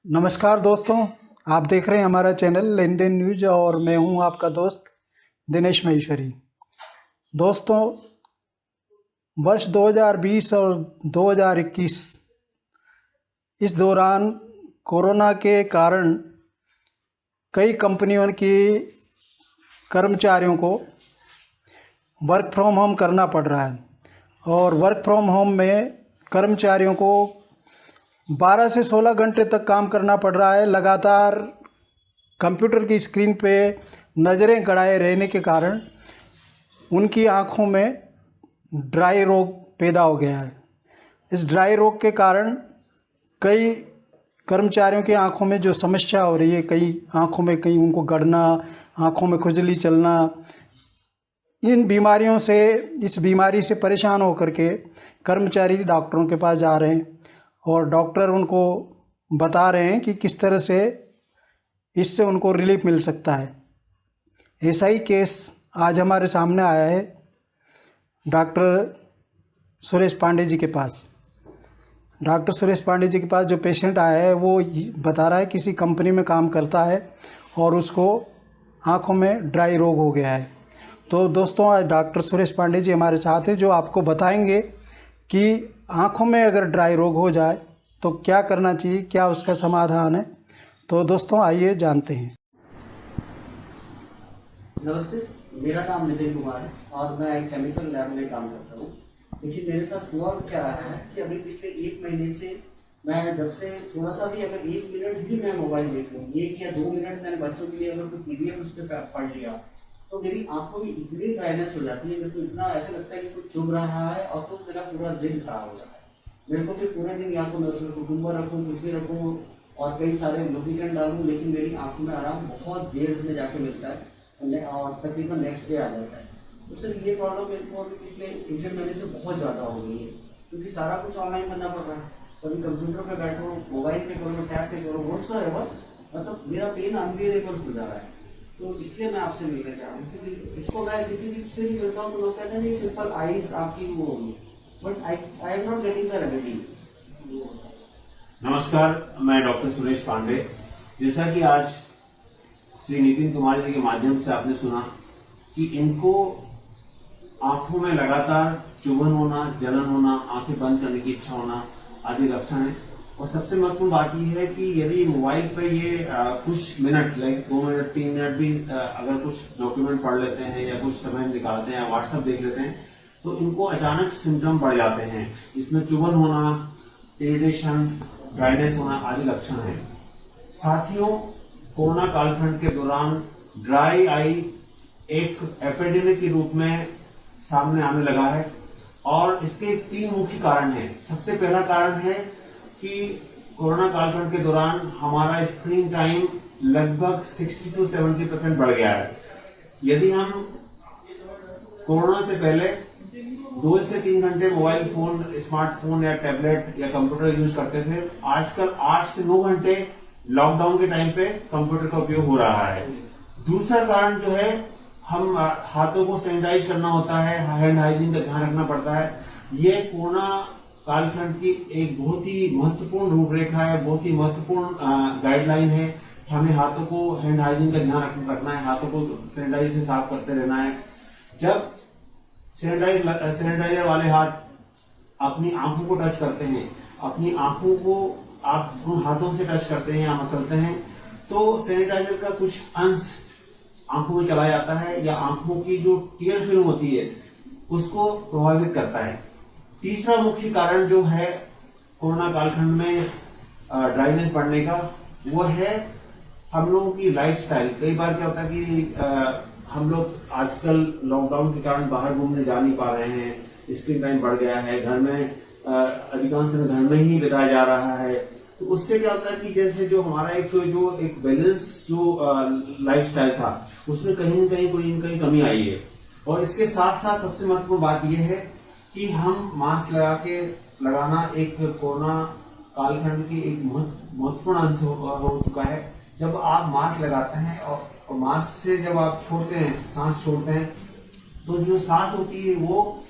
नमस्कार दोस्तों, आप देख रहे हैं हमारा चैनल लेन देन न्यूज और मैं हूं आपका दोस्त दिनेश महेश्वरी। दोस्तों, वर्ष 2020 और 2021 इस दौरान कोरोना के कारण कई कंपनियों की कर्मचारियों को वर्क फ्रॉम होम करना पड़ रहा है और वर्क फ्रॉम होम में कर्मचारियों को 12 से 16 घंटे तक काम करना पड़ रहा है। लगातार कंप्यूटर की स्क्रीन पे नज़रें गड़ाए रहने के कारण उनकी आँखों में ड्राई रोग पैदा हो गया है। इस ड्राई रोग के कारण कई कर्मचारियों की आँखों में जो समस्या हो रही है, कई आँखों में कहीं उनको गड़ना, आँखों में खुजली चलना, इस बीमारी से परेशान होकर के कर्मचारी डॉक्टरों के पास जा रहे हैं और डॉक्टर उनको बता रहे हैं कि किस तरह से इससे उनको रिलीफ मिल सकता है। ऐसा ही केस आज हमारे सामने आया है डॉक्टर सुरेश पांडे जी के पास। डॉक्टर सुरेश पांडे जी के पास जो पेशेंट आया है वो बता रहा है किसी कंपनी में काम करता है और उसको आँखों में ड्राई रोग हो गया है। तो दोस्तों, आज डॉक्टर सुरेश पांडे जी हमारे साथ हैं जो आपको बताएंगे कि आँखों में अगर ड्राई रोग हो जाए तो क्या करना चाहिए, क्या उसका समाधान है। तो दोस्तों, आइए जानते हैं। नमस्ते, मेरा नाम नितिन कुमार है और मैं केमिकल लैब में काम करता हूँ। लेकिन मेरे साथ हुआ क्या रहा है कि अभी पिछले 1 महीने से मैं जब से थोड़ा सा भी अगर 1 मिनट भी मैं मोबाइल देख लूँ, 1 या 2 मिनट मैंने बच्चों के लिए अगर कोई PDF उस पर पढ़ लिया तो मेरी आंखों में इतनी ड्राइनेस हो जाती है, मेरे को इतना ऐसा लगता है कि कुछ चुभ रहा है और तो मेरा पूरा दिन खराब हो जाता है। मेरे को फिर पूरे दिन या तो नर्सर कुकुम्बर रखूँ, कुछ भी रखूँ और कई सारे लुब्रिकेंट डालूँ, लेकिन मेरी आंखों में आराम बहुत देर में जाके मिलता है और तकरीबन नेक्स्ट डे आ जाता है। तो सर, ये प्रॉब्लम मेरे को अभी पिछले 1 महीने से बहुत ज़्यादा हो गई है क्योंकि सारा कुछ ऑनलाइन करना पड़ रहा है। कभी कंप्यूटर पे बैठो, मोबाइल पे करो, टैब पे करो, व्हाट्सएवर, मतलब मेरा पेन अनबियरेबल हो जा रहा है। तो इसलिए मैं आपसे मिलना चाह रहा हूँ क्योंकि इसको मैं किसी भी से भी मिलता हूँ तो लोग कहते हैं नहीं, सिंपल आईज आपकी वो होगी, but I am not getting the remedy. नमस्कार, मैं डॉक्टर सुरेश पांडे। जैसा कि आज श्री नितिन कुमार जी के माध्यम से आपने सुना कि इनको आंखों में लगातार चुभन होना, जलन होना, आंखें बंद करने की इच्छा होना आदि लक्षण है। और सबसे महत्वपूर्ण बात यह है कि यदि मोबाइल पे ये कुछ मिनट, लाइक 2 मिनट 3 मिनट भी अगर कुछ डॉक्यूमेंट पढ़ लेते हैं या कुछ समय निकालते हैं या व्हाट्सएप देख लेते हैं तो इनको अचानक सिम्टम बढ़ जाते हैं। इसमें चुभन होना, इरिटेशन, ड्राइनेस होना आदि लक्षण है। साथियों, कोरोना कालखंड के दौरान ड्राई आई एक एपिडेमिक के रूप में सामने आने लगा है और इसके 3 मुख्य कारण हैं। सबसे पहला कारण है कि कोरोना कालखंड के दौरान हमारा स्क्रीन टाइम लगभग 60 to 70% बढ़ गया है। यदि हम कोरोना से पहले 2 से 3 घंटे मोबाइल फोन, स्मार्टफोन या टैबलेट या कंप्यूटर यूज करते थे, आजकल 8 से 9 घंटे लॉकडाउन के टाइम पे कंप्यूटर का उपयोग हो रहा है। दूसरा कारण जो है, हम हाथों को सैनिटाइज करना होता है, हैंड हाइजीन का ध्यान रखना पड़ता है। ये कोरोना कालखंड की एक बहुत ही महत्वपूर्ण रूपरेखा है, बहुत ही महत्वपूर्ण गाइडलाइन है। हमें हाथों को हैंड हाइजीन का ध्यान रखना है, हाथों को सैनिटाइज से साफ करते रहना है। जब सैनिटाइजर वाले हाथ अपनी आंखों को टच करते हैं, अपनी आंखों को आप हाथों से टच करते हैं या मसलते हैं तो सैनिटाइजर का कुछ अंश आंखों में चला जाता है या आंखों की जो टीयर फिल्म होती है उसको प्रभावित करता है। तीसरा मुख्य कारण जो है कोरोना कालखंड में ड्राइनेस बढ़ने का, वो है हम लोगों की लाइफस्टाइल। कई बार क्या होता है कि हम लोग आजकल लॉकडाउन के कारण बाहर घूमने जा नहीं पा रहे हैं, स्क्रीन टाइम बढ़ गया है, घर में अधिकांश समय घर में ही बिताया जा रहा है। तो उससे क्या होता है कि जैसे जो हमारा एक बैलेंस जो लाइफस्टाइल था उसमें कहीं न कहीं कोई न कहीं कमी आई है। और इसके साथ साथ सबसे महत्वपूर्ण बात यह है कि हम मास्क लगाना एक कोरोना कालखंड की एक महत्वपूर्ण अंश हो चुका है। जब आप मास्क लगाते हैं और मास्क से जब आप छोड़ते हैं, सांस छोड़ते हैं, तो जो सांस होती है वो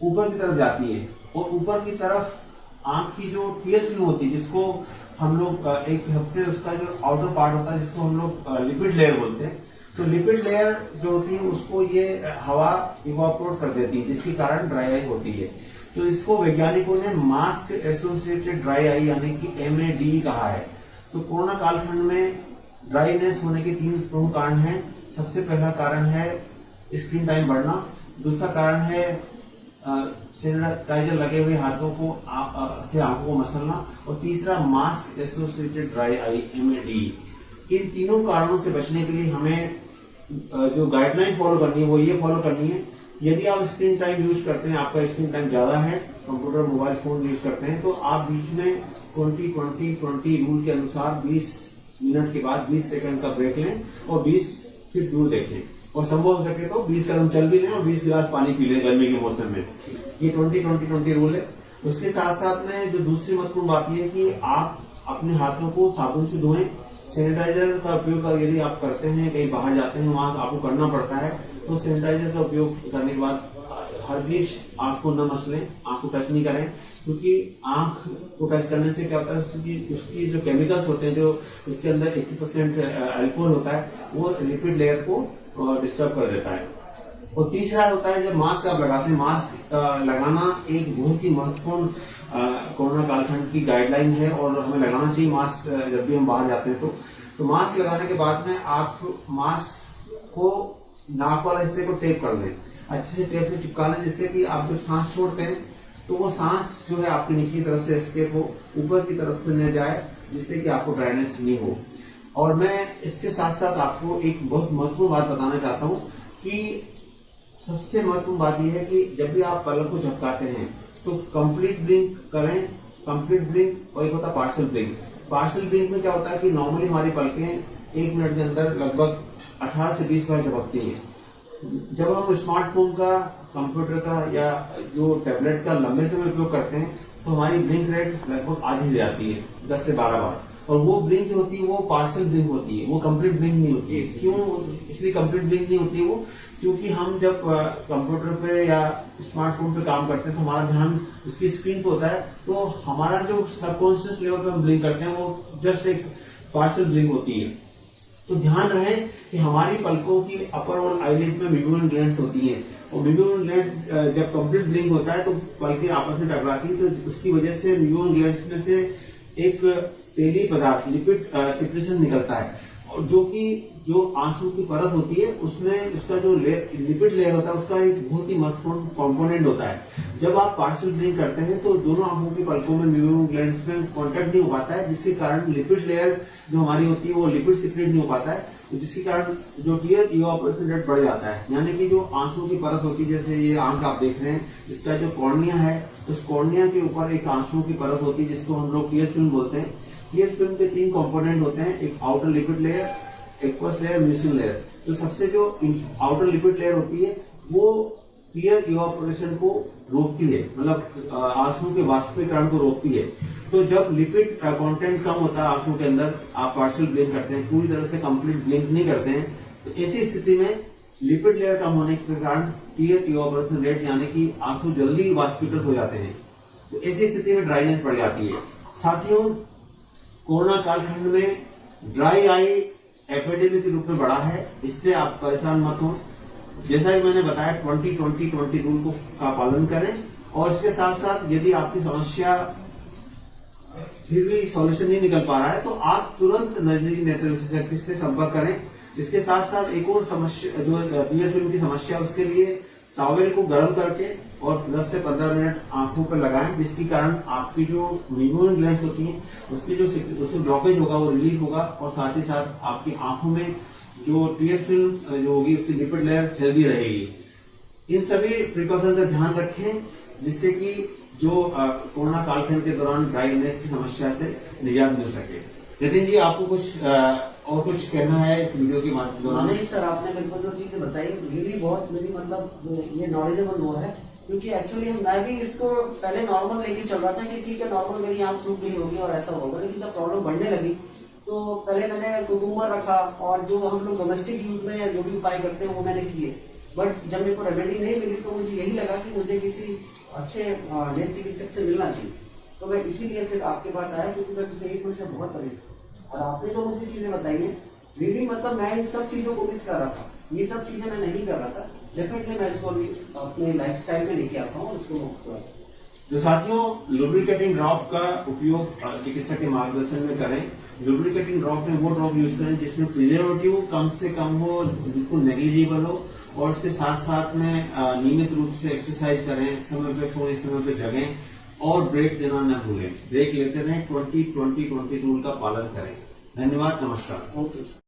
ऊपर की तरफ जाती है और ऊपर की तरफ आंख की जो टीयर फिल्म होती है, जिसको हम लोग एक सबसे उसका जो आउटर पार्ट होता है जिसको हम लोग लिपिड लेयर बोलते हैं, तो लिपिड लेयर जो होती है उसको ये हवा इवापोरेट कर देती है, जिसके कारण ड्राई आई होती है। तो इसको वैज्ञानिकों ने मास्क एसोसिएटेड ड्राई आई यानी कि MAD कहा है। तो कोरोना कालखंड में ड्राईनेस होने के 3 प्रमुख कारण हैं। सबसे पहला कारण है स्क्रीन टाइम बढ़ना, दूसरा कारण है सैनिटाइजर लगे हुए हाथों को से आंखों को मसलना, और तीसरा mask associated dry eye MAD। इन तीनों कारणों से बचने के लिए हमें जो गाइडलाइन फॉलो करनी है वो ये फॉलो करनी है, यदि आप स्क्रीन टाइम यूज करते हैं, आपका स्क्रीन टाइम ज्यादा है, कंप्यूटर मोबाइल फोन यूज करते हैं, तो आप बीच में 20-20-20 रूल के अनुसार 20 मिनट के बाद 20 सेकंड का ब्रेक लें और 20 फीट दूर देखें, और संभव हो सके तो 20 कदम चल भी लें और 20 गिलास पानी पी लें गर्मी के मौसम में। ये 20-20-20 रूल है। उसके साथ साथ में जो दूसरी महत्वपूर्ण बात यह है कि आप अपने हाथों को साबुन से धोएं। सैनिटाइजर का उपयोग यदि आप करते हैं, कहीं बाहर जाते हैं, वहां आपको करना पड़ता है, तो सैनिटाइजर का उपयोग करने के बाद हर बीच आंख को न मसलें, आंख को टच नहीं करें, क्योंकि आंख को टच करने से क्या होता है, उसकी जो केमिकल्स होते हैं, जो उसके अंदर 80% अल्कोहल होता है, वो लिपिड लेयर को डिस्टर्ब कर देता है। और तीसरा होता है जब मास्क आप लगाते हैं, मास्क लगाना एक बहुत ही महत्वपूर्ण कोरोना कालखंड की गाइडलाइन है और हमें लगाना चाहिए मास्क जब भी हम बाहर जाते हैं। तो मास्क लगाने के बाद में आप मास्क को नाक वाले हिस्से को टेप कर दें, अच्छे से टेप से चिपका लें, जिससे कि आप जब सांस छोड़ते हैं तो वो सांस जो है आपकी निचली तरफ से एस्केप हो, ऊपर की तरफ से न जाए, जिससे कि आपको ड्राइनेस नहीं हो। और मैं इसके साथ साथ आपको एक बहुत महत्वपूर्ण बात बताना चाहता हूँ कि सबसे महत्वपूर्ण बात यह है कि जब भी आप पलक को झपकाते हैं तो कंप्लीट ब्लिंक करें। कंप्लीट ब्लिंक और एक होता है पार्शियल ब्लिंक। पार्शियल ब्लिंक में क्या होता है कि नॉर्मली हमारी पलकें 1 मिनट के अंदर लगभग 18 से 20 बार झपकती हैं। जब हम स्मार्टफोन का, कंप्यूटर का या जो टैबलेट का लंबे समय उपयोग करते हैं तो हमारी ब्लिंक रेट लगभग आधी हो जाती है, 10 से 12 बार। और वो ब्लिंक जो होती है वो पार्शियल ब्लिंक होती है, वो कंप्लीट ब्लिंक नहीं होती है। क्यों इसलिए कंप्लीट ब्लिंक नहीं होती है वो? क्योंकि हम जब कंप्यूटर पे या स्मार्टफोन पे काम करते हैं तो हमारा ध्यान उसकी स्क्रीन पे होता है, तो हमारा जो सबकॉन्शियस लेवल पे हम ब्लिंक करते हैं वो जस्ट एक पार्शियल ब्लिंक होती है। तो ध्यान रहे कि हमारी पलकों की अपर और आईलिड में मिबुलर ग्लैंड्स होती हैं, और मिबुलर ग्लैंड्स जब कंप्लीट ब्लिंक होता है तो पलकें आपस में टकराती है, तो उसकी वजह से मिबुलर ग्लैंड्स में से एक तेली पदार्थ लिपिड सिक्रेशन निकलता है, और जो आंसू की परत होती है उसमें उसका जो लिपिड लेयर होता है उसका एक बहुत ही महत्वपूर्ण कंपोनेंट होता है। जब आप पार्शियल ब्लिंक करते हैं तो दोनों आंखों की पलकों में मिबुलर ग्लैंड्स में कांटेक्ट नहीं हो पाता है, जिसके कारण लिपिड लेयर जो हमारी होती है वो लिपिड सिक्रेट नहीं हो पाता है, जिसके कारण जो टीयर इवापोरेशन रेट बढ़ जाता है। यानी कि जो आंसू की परत होती है, जैसे ये आंख आप देख रहे हैं, इसका जो कॉर्निया है, उस कॉर्निया के ऊपर एक आंसू की परत होती है जिसको हम लोग टीयर फिल्म बोलते हैं। टीयर फिल्म के 3 कंपोनेंट होते हैं, एक outer lipid layer, aqueous layer, mucin layer. तो सबसे जो आउटर लिपिड लेयर होती है वो टीयर इवापोरेशन को रोकती है, मतलब आंसू के वाष्पीकरण को रोकती है। तो जब लिपिड कंटेंट कम होता है आंसू के अंदर, आप पार्शियल ब्लिंक करते हैं, पूरी तरह से कंप्लीट ब्लिंक नहीं करते हैं, तो ऐसी स्थिति में लिपिड लेयर कम होने के कारण टीयर इवापोरेशन रेट यानी कि आंसू जल्दी वाष्पीकृत हो जाते हैं, तो ऐसी स्थिति में ड्राइनेस बढ़ जाती है। साथियों, कोरोना कालखंड में ड्राई आई एपिडेमिक के रूप में बढ़ा है, इससे आप परेशान मत हो। जैसा कि मैंने बताया 20-20-20 रूल का पालन करें, और इसके साथ साथ यदि आपकी समस्या फिर भी सॉल्यूशन नहीं निकल पा रहा है तो आप तुरंत नजदीकी नेत्र विशेषज्ञ से संपर्क करें। इसके साथ साथ एक और समस्या जो टीयर फिल्म की समस्या, उसके लिए टॉवेल को गर्म करके और 10 से 15 मिनट आंखों पर लगाएं, जिसके कारण आपकी जो मिबुलर ग्लैंड्स होती हैं उसकी जो उसमें ब्लॉकेज होगा वो रिलीफ होगा, और साथ ही साथ आपकी आंखों में जो टीयर फिल्म जो होगी उसकी लिपिड लेयर हेल्दी रहेगी। इन सभी प्रिकॉशन का ध्यान रखें, जिससे कि जो कोरोना कालखंड के दौरान ड्राइनेस की समस्या से निजात मिल सके। नितिन जी, आपको कुछ कहना है इस वीडियो के दौरान? नहीं सर, आपने बिल्कुल जो चीजें बताई ये भी बहुत मेरी मतलब ये नॉलेजेबल वो है, क्योंकि एक्चुअली मैं भी इसको पहले नॉर्मल लेके चल रहा था कि ठीक है नॉर्मल मेरी आंख सूख गई होगी और ऐसा होगा, लेकिन जब प्रॉब्लम बढ़ने लगी तो पहले मैंने कुकुम्बर रखा और जो हम लोग डोमेस्टिक यूज में जो भी उपाय करते हैं वो मैंने किए, बट जब मेरे को रेमेडी नहीं मिली तो मुझे यही लगा कि मुझे किसी अच्छे नेत्र चिकित्सक से मिलना चाहिए। तो मैं इसीलिए फिर आपके पास आया, क्योंकि मैं पिछले 1 महीने से बहुत परेशान हूं। और आपने जो मुझे चीजें बताई है, रियली मतलब मैं इन सब चीजों को मिस कर रहा था, ये सब चीजें मैं नहीं कर रहा था। डेफिनेटली मैं इसको अभी अपने लाइफस्टाइल में लेके आता हूँ और इसको तो साथियों, लुब्रिकेटिंग ड्रॉप का उपयोग चिकित्सक के मार्गदर्शन में करें। लुब्रिकेटिंग ड्रॉप में वो ड्रॉप यूज करें जिसमें प्रिजर्वेटिव कम से कम हो, बिल्कुल नेग्लिजिबल हो, और उसके साथ साथ में नियमित रूप से एक्सरसाइज करें, समय पे सोएं, समय पे जगें, और ब्रेक देना न भूलें। ब्रेक लेते रहें, 20-20-20 रूल का पालन करें। धन्यवाद, नमस्कार। ओके।